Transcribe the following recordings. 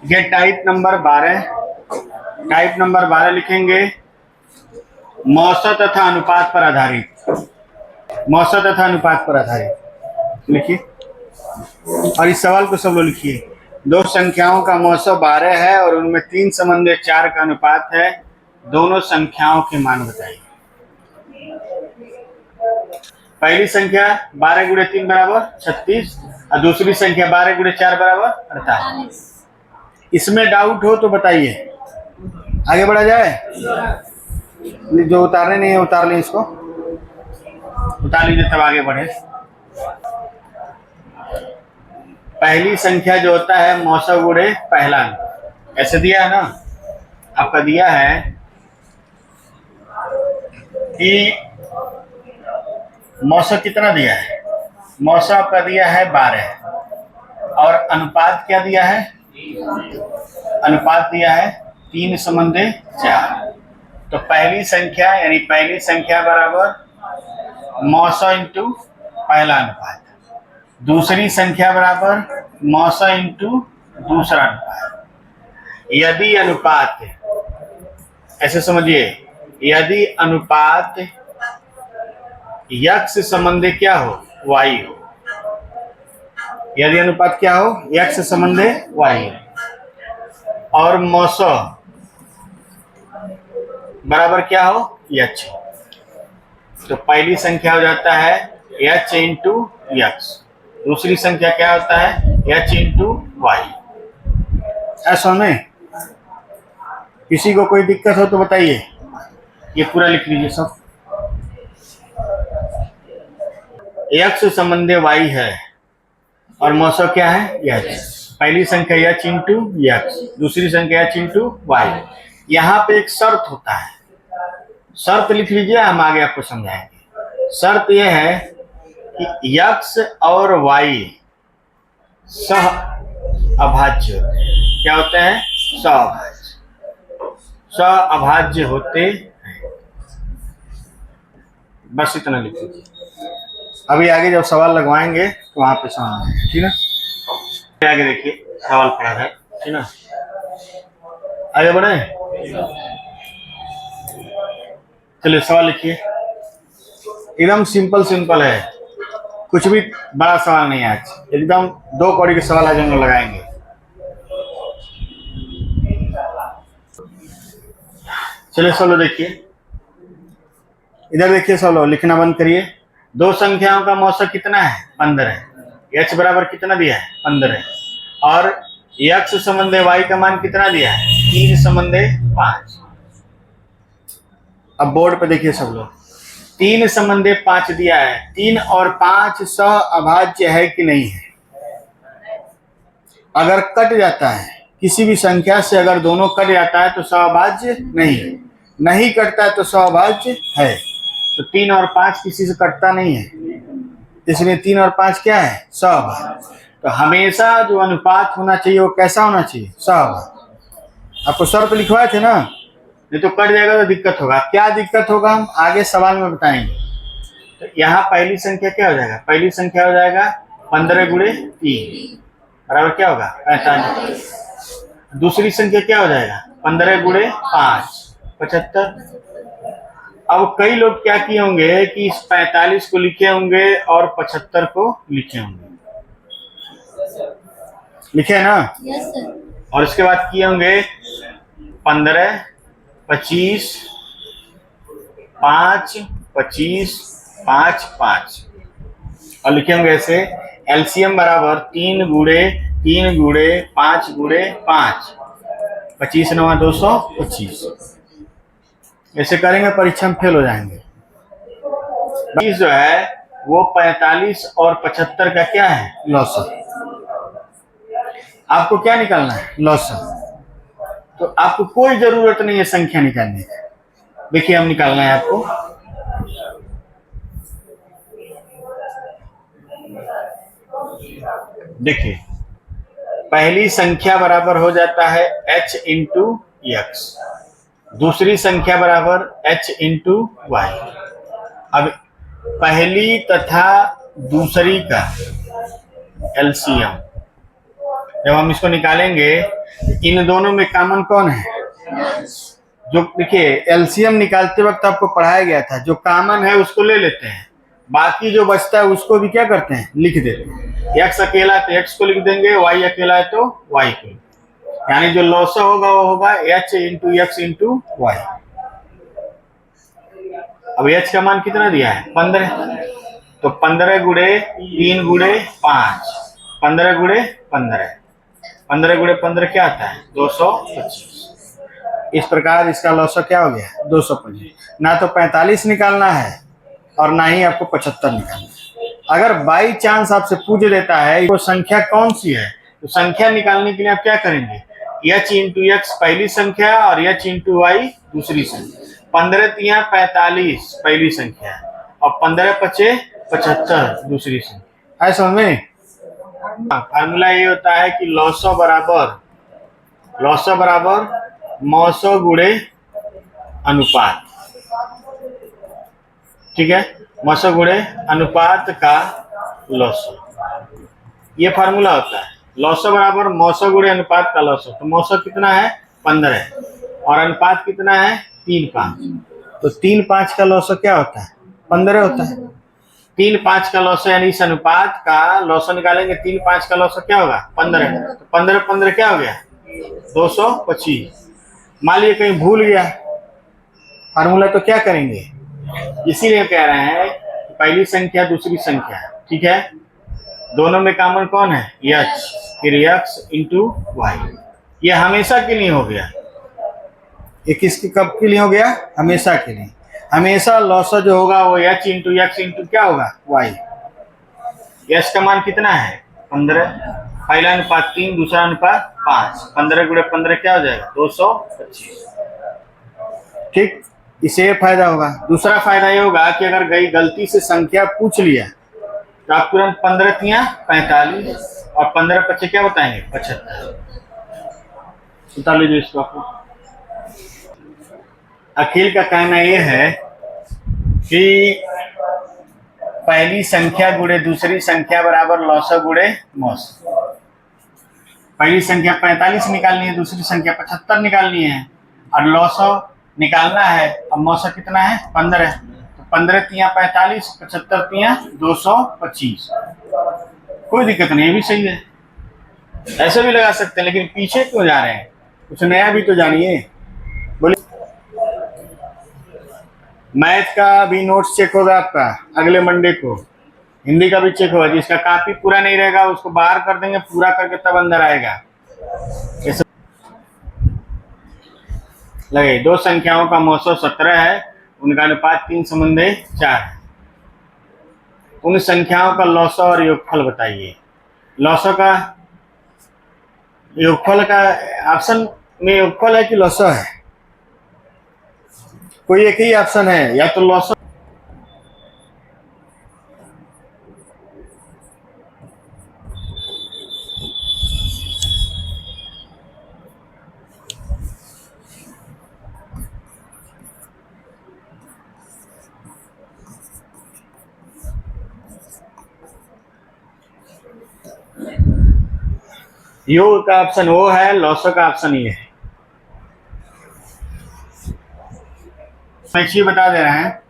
ये type number 12। Type number 12 लिखेंगे मौसा तथा अनुपात पर आधारित। मौसा तथा अनुपात पर आधारित लिखिए और इस सवाल को सब लोग लिखिए। दो संख्याओं का मौसा 12 है और उनमें 3 समन्वय 4 का अनुपात है। दोनों संख्याओं के मान बताइए। पहली संख्या 12 गुणे 3 बराबर 36 और दूसरी संख्या 12 गुणे 4 बराबर 48। इसमें डाउट हो तो बताइए, आगे बढ़ा जाए। जो उतारने नहीं है उतार लें, इसको उतार लीजिए तब आगे बढ़े। पहली संख्या जो होता है मौसा गुणे पहला अंक, ऐसे दिया है ना, आपका दिया है कि मौसा कितना दिया है। मौसा आपका दिया है 12 और अनुपात क्या दिया है, अनुपात दिया है 3 समन्वय 4। तो पहली संख्या यानी पहली संख्या बराबर मौसा इंटू पहला अनुपात, दूसरी संख्या बराबर मौसा इंटू दूसरा अनुपात। यदि अनुपात, ऐसे समझिए, यदि अनुपात यक्ष संबंधी क्या हो, वाई हो। यदि अनुपात क्या हो, यक्ष संबंधी वाई हो और मौसा बराबर क्या हो, यक्ष, तो पहली संख्या हो जाता है एच इंटू यक्स, दूसरी संख्या क्या होता है एच इंटू वाई। ऐसा में किसी को कोई दिक्कत हो तो बताइए, ये पूरा लिख लीजिए सब। यक्स संबंधी वाई है और मौसा क्या है यक्स। पहली संख्या एच इंटू यक्स, दूसरी संख्या एच इंटू वाई। यहाँ पे एक शर्त होता है, शर्त लिख लीजिए, हम आगे आपको समझाएंगे। शर्त यह है कि यक्स और वाई सह अभाज्य होते हैं। क्या होते हैं, सहअभाज्य, सहअभाज्य होते हैं। बस इतना लिख लीजिए, अभी आगे जब सवाल लगवाएंगे तो वहां पे समझ आएगा, ठीक है। आगे देखिए सवाल पड़ा है, ठीक है, आगे बढ़े। चलिए सवाल लिखिए, एकदम सिंपल है, कुछ भी बड़ा सवाल नहीं है आज, एकदम 2 कौड़ी के सवाल आज हम लोग लगाएंगे। चलिए सोलो देखिए, इधर देखिए सोलो, लिखना बंद करिए। दो संख्याओं का मौसा कितना है 15 है। एच बराबर कितना दिया है 15 है और यक्ष संबंधी वाई का मान कितना दिया है 3 संबंधी 5। अब बोर्ड पे देखिए सब लोग, 3 संबंधी 5 दिया है। 3 और 5 सहअभाज्य है कि नहीं है। अगर कट जाता है किसी भी संख्या से, अगर दोनों कट जाता है तो सहअभाज्य नहीं है, नहीं कटता है तो सहअभाज्य है। तो 3 और 5 किसी से कटता नहीं है, इसलिए 3 और 5 क्या है, सहअभाज्य। तो हमेशा जो अनुपात होना चाहिए वो कैसा होना चाहिए, सहअभाज्य। आपको शर्त लिखवाए थे ना, नहीं तो कट जाएगा तो दिक्कत होगा। क्या दिक्कत होगा हम आगे सवाल में बताएंगे। तो यहाँ पहली संख्या क्या हो जाएगा, पहली संख्या हो जाएगा 15 गुणे 3 बराबर क्या होगा 45। दूसरी संख्या क्या हो जाएगा 15 गुणे 5 75। अब कई लोग क्या किए होंगे कि इस 45 को लिखे होंगे और 75 को लिखे होंगे, लिखे ना। Yes sir. और इसके बाद किए होंगे 15 25 5 25 5 5 और लिखे होंगे ऐसे एलसीएम बराबर 3 गुणे 3 गुणे 5 गुणे 5 25 9 225। ऐसे करेंगे परीक्षा में फेल हो जाएंगे। 20 जो है वो 45 और 75 का क्या है, लॉसन। आपको क्या निकालना है, लॉसन। तो आपको कोई जरूरत नहीं है संख्या निकालने की। देखिए हम निकालना है आपको, देखिए पहली संख्या बराबर हो जाता है h इंटू यक्स, दूसरी संख्या बराबर h इंटू वाई। अब पहली तथा दूसरी का एलसीएम जब हम इसको निकालेंगे इन दोनों में कॉमन कौन है? जो देखिए एलसीएम निकालते वक्त आपको पढ़ाया गया था, जो कॉमन है उसको ले लेते हैं, बाकी जो बचता है उसको भी क्या करते हैं? लिख देते हैं। एक्स अकेला है तो एक्स को लिख देंगे, वाई अकेला है तो वाई को, यानी जो लॉस होगा वो होगा H into X into Y. अब एच का मान कितना दिया है? 15, तो 15 गुणे 3 गुणे 5, 15 गुणे 15, 15 गुणे 15 क्या आता है? 225। इस प्रकार इसका लॉस क्या हो गया? 225। ना तो 45 निकालना है और ना ही आपको 75 निकालना है। अगर बाई चांस आपसे पूछ देता है तो संख्या कौन सी है, तो संख्या निकालने के लिए आप क्या करेंगे? एच इंटू एक्स पहली संख्या और एच इंटू वाई दूसरी संख्या। 15 तिया 45 पहली संख्या और 15 पचे 75 दूसरी संख्या। है समझ में? फार्मूला ये होता है कि लॉस बराबर मौसो गुणे अनुपात। ठीक है, मौसो गुणे अनुपात का लॉसो, ये फार्मूला होता है। लॉसो बराबर मौसो गुणे अनुपात का लॉसो। तो मौसो कितना है? 15 और अनुपात कितना है? 3-5। तो 3-5 का लॉसो क्या होता है? 15 होता है। 3-5 का लॉसो यानी इस अनुपात का लॉसो निकालेंगे, 3-5 का लॉसो क्या होगा? 15। तो 15 क्या हो गया? 225। मान लीजिए कहीं भूल गया फार्मूला तो क्या करेंगे? इसीलिए कह रहे हैं पहली संख्या दूसरी संख्या, ठीक है, दोनों में कॉमन कौन है? एच, फिर एक्स इंटू वाई। ये हमेशा के लिए हो गया। ये किसके कब के लिए हो गया? हमेशा के लिए। हमेशा लॉस जो होगा वो एच इंटू एक्स इंटू क्या होगा? वाई। एच का मान कितना है? 15, पहला अनुपात 3, दूसरा अनुपात 5, 15 गुणे 15 क्या हो जाएगा? 225। ठीक, इसे फायदा होगा। दूसरा फायदा ये होगा कि अगर गलती से संख्या पूछ लिया तो आप तुरंत 15 तिया 45 और 15 पचे क्या बताएंगे? 75। उतार लीजिए इसको। आपको अखिल का कहना यह है कि पहली संख्या गुणे दूसरी संख्या बराबर लॉसो गुणे मौसो। पहली संख्या 45 निकालनी है, दूसरी संख्या 75 निकालनी है और लॉसो निकालना है। अब मौसो कितना है? 15। तो 15 तिया 45, 75 तिया 225। कोई दिक्कत नहीं, ये भी सही है, ऐसे भी लगा सकते हैं। लेकिन पीछे क्यों जा रहे हैं? कुछ नया भी तो जानिए। बोलिए। मैथ का भी नोट्स चेक होगा आपका अगले मंडे को, हिंदी का भी चेक होगा। जिसका कॉपी पूरा नहीं रहेगा उसको बाहर कर देंगे, पूरा करके तब अंदर आएगा। लगे दो संख्याओं का मौसो 17 है, उनका अनुपात 3:4 है। उन संख्याओं का लॉसो और योगफल बताइए। लॉसो का योगफल का ऑप्शन में योगफल है कि लॉसो है? कोई एक ही ऑप्शन है, या तो लॉसो योग का ऑप्शन वो है, लॉसो का ऑप्शन ये है। मैं बता दे रहे हैं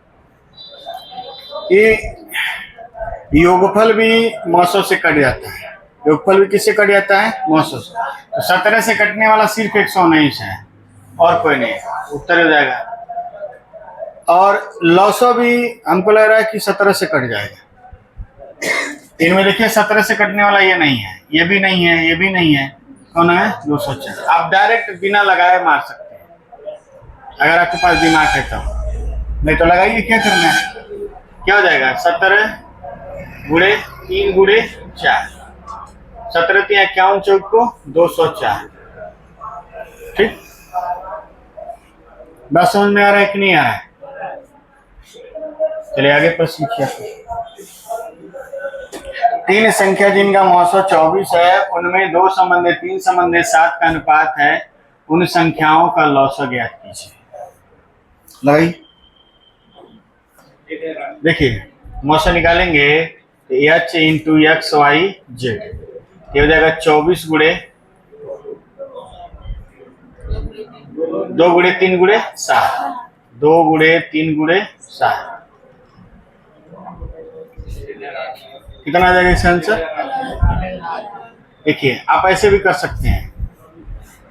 कि योगफल भी मौसो से कट जाता है। योगफल भी किससे कट जाता है? मौसो से। तो 17 से कटने वाला सिर्फ 119 है और कोई नहीं, उत्तर हो जाएगा। और लॉसो भी हमको लग रहा है कि 17 से कट जाएगा। इनमें देखिए 17 से कटने वाला ये नहीं है, ये भी नहीं है, ये भी नहीं है। कौन है? 204। आप डायरेक्ट बिना लगाए मार सकते हैं अगर आपके पास दिमाग है तो, नहीं तो लगाइए। क्या करना है? क्या हो जाएगा? 17 गुणे 3 गुणे 4, 17 तिया 51 चौक को 204। ठीक, बात समझ में आ रहा है कि नहीं आ रहा है? चलिए आगे प्रश्न लिखिए। 3 संख्या जिनका मौसो 24 है, उनमें 2 संबंधी 3 संबंधी 7 का अनुपात है, उन संख्याओं का लॉसो ज्ञात कीजिए। लगाइए। देखिए मौसो निकालेंगे तो H into X Y Z. ये हो जाएगा 24 गुणे 2 गुणे 3 गुणे 7, 2 गुणे 3 गुणे 7, कितना आ जाएगा इसका आंसर? देखिए आप ऐसे भी कर सकते हैं,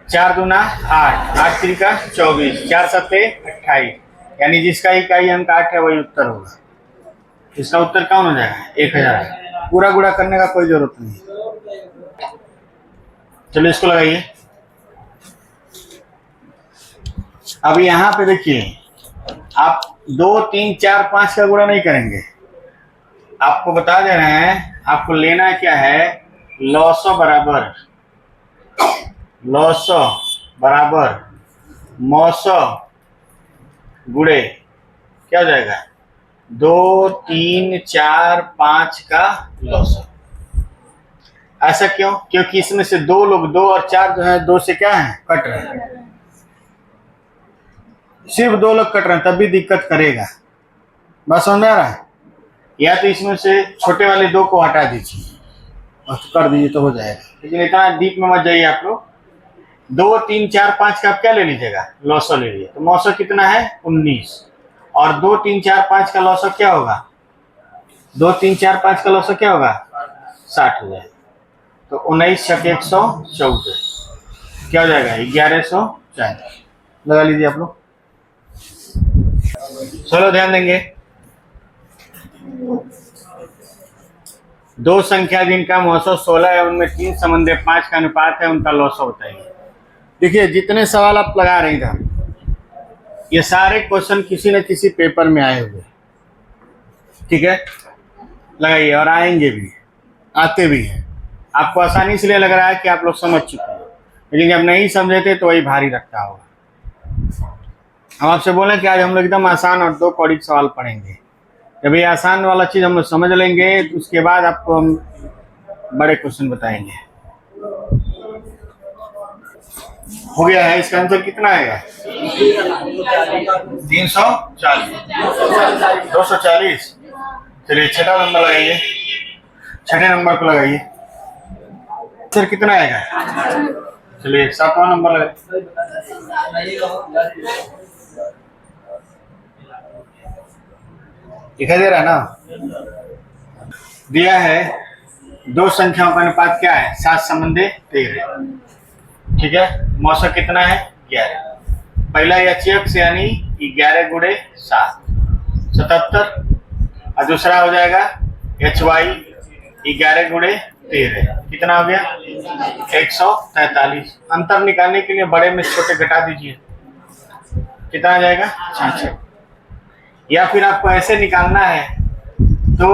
4 दूना 8, 8 3 24, 4 7 28, यानी जिसका इकाई अंक 8 है वही उत्तर होगा। इसका उत्तर कौन हो जाएगा? 1000। पूरा गुणा करने का कोई जरूरत नहीं। चलो इसको लगाइए। अब यहाँ पे देखिए, आप 2 3 4 5 का गुणा नहीं करेंगे, आपको बता दे रहे हैं आपको लेना क्या है, लॉसो बराबर मौसो गुणे क्या हो जाएगा, 2 3 4 5 का लॉसो। ऐसा क्यों? क्योंकि इसमें से 2 लोग 2 और 4 जो है 2 से क्या है, कट रहे हैं। सिर्फ 2 लोग कट रहे हैं तब भी दिक्कत करेगा। बस समझ आ रहा है? या तो इसमें से छोटे वाले 2 को हटा दीजिए और कर दीजिए तो हो जाएगा, लेकिन इतना डीप में मत जाइए आप लोग। 2 3 4 5 का आप क्या ले लीजिएगा, लॉसो ले लीजिए। तो मौसो कितना है, 19, और 2 3 4 5 का लॉसो क्या होगा, 2 3 4 5 का लॉसो क्या होगा, 60 हो जाएगा। तो 19 × 114 क्या हो जाएगा, 1140। लगा लीजिए आप लोग। चलो ध्यान देंगे, 2 संख्या जिनका मौसो 16 है उनमें 3 संबंध 5 का अनुपात है, उनका लॉसो बताइए। देखिए जितने सवाल आप लगा रहे हैं ये सारे क्वेश्चन किसी न किसी पेपर में आए हुए, ठीक है, लगाइए। और आएंगे भी, आते भी हैं। आपको आसानी इसलिए लग रहा है कि आप लोग समझ चुके हैं, लेकिन जब नहीं समझे थे तो वही भारी रखता होगा। हम आपसे बोले कि आज हम लोग एकदम आसान और 2 कौड़ी सवाल पढ़ेंगे। जब ये आसान वाला चीज़ हम लोग समझ लेंगे तो उसके बाद आपको हम बड़े क्वेश्चन बताएंगे। हो गया है, इसका आंसर कितना आएगा, 340, 240। चलिए 6वां नंबर लगाइए, 6ठे नंबर को लगाइए। आंसर कितना आएगा, चलिए 7वां नंबर लगाइए। दिखाई दे रहा है ना? दिया है 2 संख्याओं का अनुपात क्या है, 7 संबंधे 13, ठीक है। मौसम कितना है, 11। पहला HX यानी 11 गुणे 7 77, और दूसरा हो जाएगा HY 11 गुणे 13 कितना हो गया, 143। अंतर निकालने के लिए बड़े में छोटे घटा दीजिए, कितना आ जाएगा, 66। या फिर आपको ऐसे निकालना है तो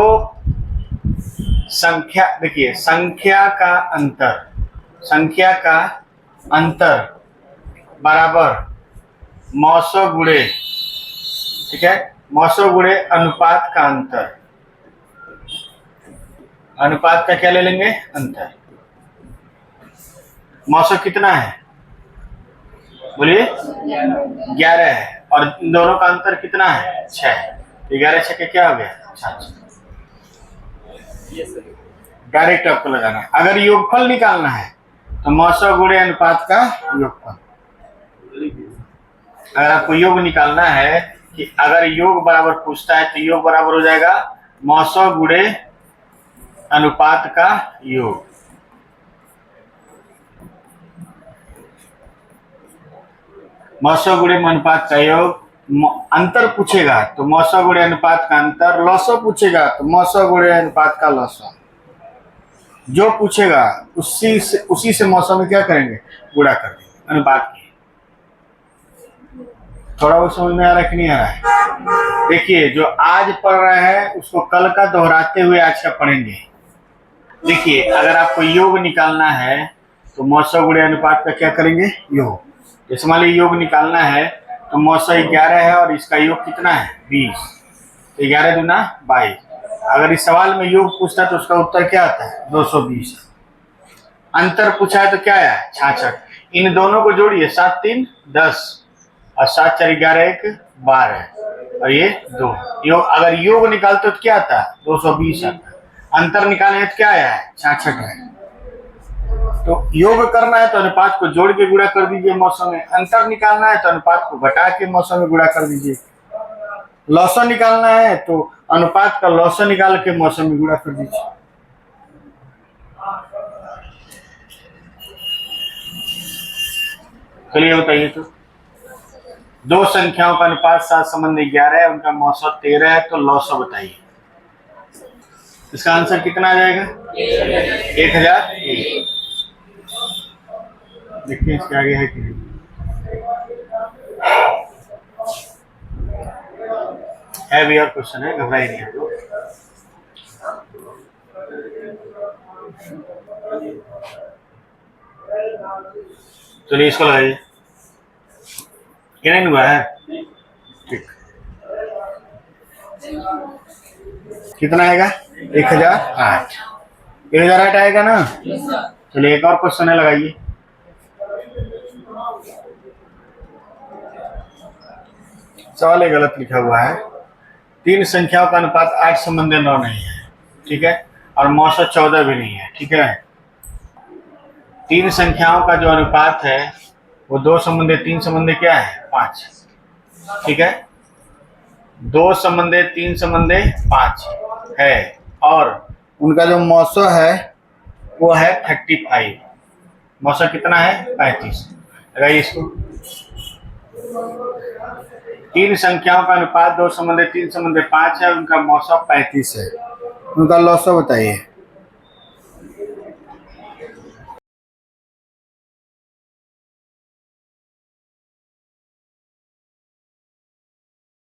संख्या, देखिए संख्या का अंतर बराबर मौसो गुणे, ठीक है, मौसो गुणे अनुपात का अंतर। अनुपात का क्या ले लेंगे, अंतर। मौसो कितना है, बोलिए, 11 है, और इन दोनों का अंतर कितना है, 6। 11 6 क्या हो गया, 66। डायरेक्ट आपको लगाना है। अगर योगफल निकालना है तो मौसो गुणे अनुपात का योगफल। अगर आपको योग निकालना है कि अगर योग बराबर पूछता है तो योग बराबर हो जाएगा मौसो गुणे अनुपात का योग। मौसो गुणे अनुपात का योग। अंतर पूछेगा तो मौसो गुणे अनुपात का अंतर, लॉसो पूछेगा तो मौसो गुणे अनुपात का लॉसो। जो पूछेगा उसी से मौसम में क्या करेंगे, गुणा कर देंगे अनुपात की। थोड़ा वो समझ में आ रहा है कि नहीं आ रहा है? देखिए जो आज पढ़ रहे हैं उसको कल का दोहराते हुए आज का पढ़ेंगे। देखिए अगर आपको योग निकालना है तो मौसो गुणे अनुपात का क्या करेंगे, योग। जैसे मान लीजिए योग निकालना है तो मौसो 11 है और इसका योग कितना है, 20। तो 11 दूना 22। अगर इस सवाल में योग पूछता है तो उसका उत्तर क्या आता है, 220। अंतर पूछा है तो क्या है, 66। इन दोनों को जोड़िए, 7 3 10 और 7 4 11 1 12 और ये 2। योग अगर योग निकालते तो क्या आता है, 220 आता है। अंतर निकाले तो क्या आया है, 66 है। तो योग करना है तो अनुपात को जोड़ के गुणा कर दीजिए मौसम में, अंतर निकालना है तो अनुपात को घटा के मौसम में गुणा कर दीजिए, लौसर निकालना है तो अनुपात का लौसर निकाल के मौसम में गुणा कर दीजिए। चलिए बताइए, तो दो संख्याओं का अनुपात 7:11 है, उनका मौसम 13 है, तो लौसर बताइए। इसका आंसर कितना आ जाएगा? 1001। देखिए इसके आगे है कि है भी और क्वेश्चन है, घबराइए नहीं है। चलिए इसको लगाइए, ये नहीं हुआ है, ठीक। कितना आएगा? 1008। 1008 आएगा ना? चलिए एक और क्वेश्चन है, लगाइए। सवाल गलत लिखा हुआ है। तीन संख्याओं का अनुपात 8:9 नहीं है, ठीक है, और मौसम 14 भी नहीं है, ठीक है। तीन संख्याओं का जो अनुपात है वो 2:3 क्या है? 5, ठीक है। 2:3 है, और उनका जो मौसम है वो है 35। मौसम कितना है? 35। लगाइए इसको। तीन संख्याओं का अनुपात 2:3:5 है, उनका मौसम 35 है, उनका लौसर बताइए।